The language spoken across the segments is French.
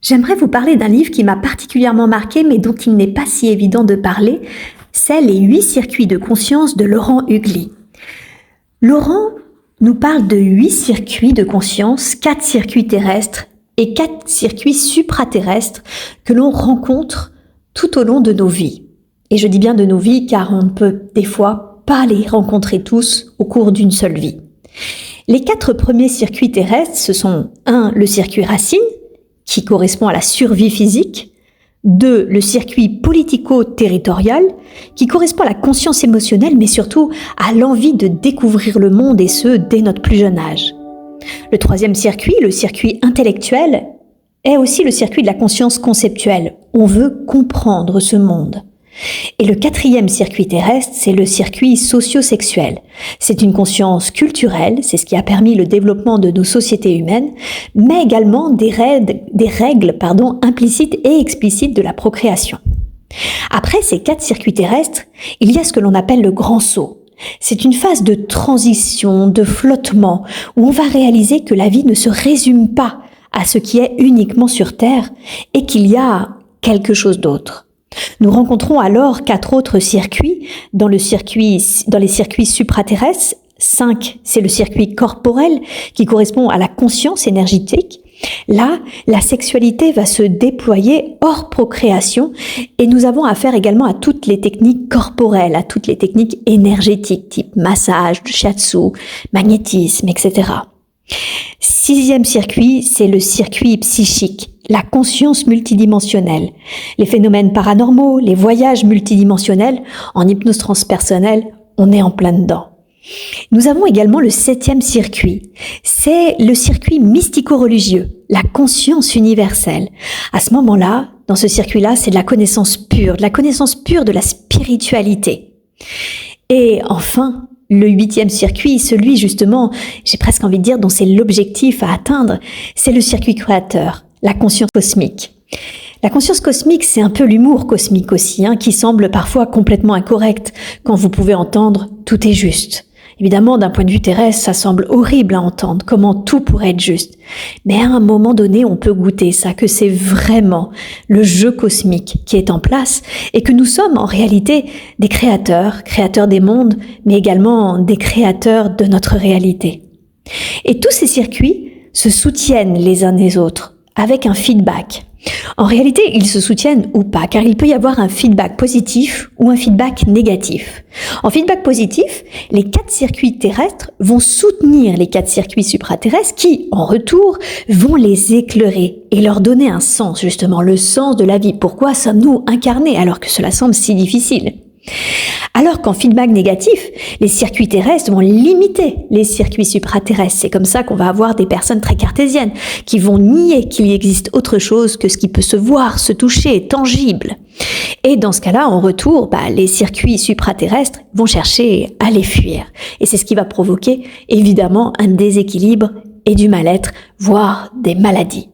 J'aimerais vous parler d'un livre qui m'a particulièrement marqué, mais dont il n'est pas si évident de parler. C'est Les 8 circuits de conscience de Laurent Hugli. Laurent nous parle de 8 circuits de conscience, 4 circuits terrestres et 4 circuits supraterrestres que l'on rencontre tout au long de nos vies. Et je dis bien de nos vies car on ne peut des fois pas les rencontrer tous au cours d'une seule vie. Les 4 premiers circuits terrestres, ce sont 1. Le circuit racine, qui correspond à la survie physique. 2. Le circuit politico-territorial, qui correspond à la conscience émotionnelle, mais surtout à l'envie de découvrir le monde, et ce, dès notre plus jeune âge. Le 3e circuit, le circuit intellectuel, est aussi le circuit de la conscience conceptuelle. On veut comprendre ce monde. Et le 4e circuit terrestre, c'est le circuit socio-sexuel. C'est une conscience culturelle, c'est ce qui a permis le développement de nos sociétés humaines, mais également des règles implicites et explicites de la procréation. Après ces 4 circuits terrestres, il y a ce que l'on appelle le grand saut. C'est une phase de transition, de flottement, où on va réaliser que la vie ne se résume pas à ce qui est uniquement sur Terre et qu'il y a quelque chose d'autre. Nous rencontrons alors 4 autres circuits dans les circuits supraterrestres. 5, c'est le circuit corporel qui correspond à la conscience énergétique. Là, la sexualité va se déployer hors procréation et nous avons affaire également à toutes les techniques corporelles, à toutes les techniques énergétiques, type massage, shiatsu, magnétisme, etc. 6e circuit, c'est le circuit psychique, la conscience multidimensionnelle. Les phénomènes paranormaux, les voyages multidimensionnels, en hypnose transpersonnelle, on est en plein dedans. Nous avons également le 7e circuit. C'est le circuit mystico-religieux, la conscience universelle. À ce moment-là, dans ce circuit-là, c'est de la connaissance pure de la spiritualité. Et enfin, le 8e circuit, celui justement, j'ai presque envie de dire, dont c'est l'objectif à atteindre, c'est le circuit créateur, la conscience cosmique. La conscience cosmique, c'est un peu l'humour cosmique aussi, qui semble parfois complètement incorrect quand vous pouvez entendre « tout est juste ». Évidemment, d'un point de vue terrestre, ça semble horrible à entendre, comment tout pourrait être juste. Mais à un moment donné, on peut goûter ça, que c'est vraiment le jeu cosmique qui est en place et que nous sommes en réalité des créateurs des mondes, mais également des créateurs de notre réalité. Et tous ces circuits se soutiennent les uns les autres avec un feedback. En réalité, ils se soutiennent ou pas, car il peut y avoir un feedback positif ou un feedback négatif. En feedback positif, les 4 circuits terrestres vont soutenir les 4 circuits supraterrestres qui, en retour, vont les éclairer et leur donner un sens, justement, le sens de la vie. Pourquoi sommes-nous incarnés alors que cela semble si difficile ? Alors qu'en feedback négatif, les circuits terrestres vont limiter les circuits supraterrestres. C'est comme ça qu'on va avoir des personnes très cartésiennes qui vont nier qu'il existe autre chose que ce qui peut se voir, se toucher, tangible. Et dans ce cas-là, en retour, les circuits supraterrestres vont chercher à les fuir. Et c'est ce qui va provoquer évidemment un déséquilibre et du mal-être, voire des maladies.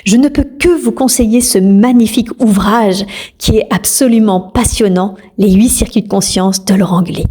Je ne peux que vous conseiller ce magnifique ouvrage qui est absolument passionnant, Les 8 circuits de conscience de Laurent Hugli.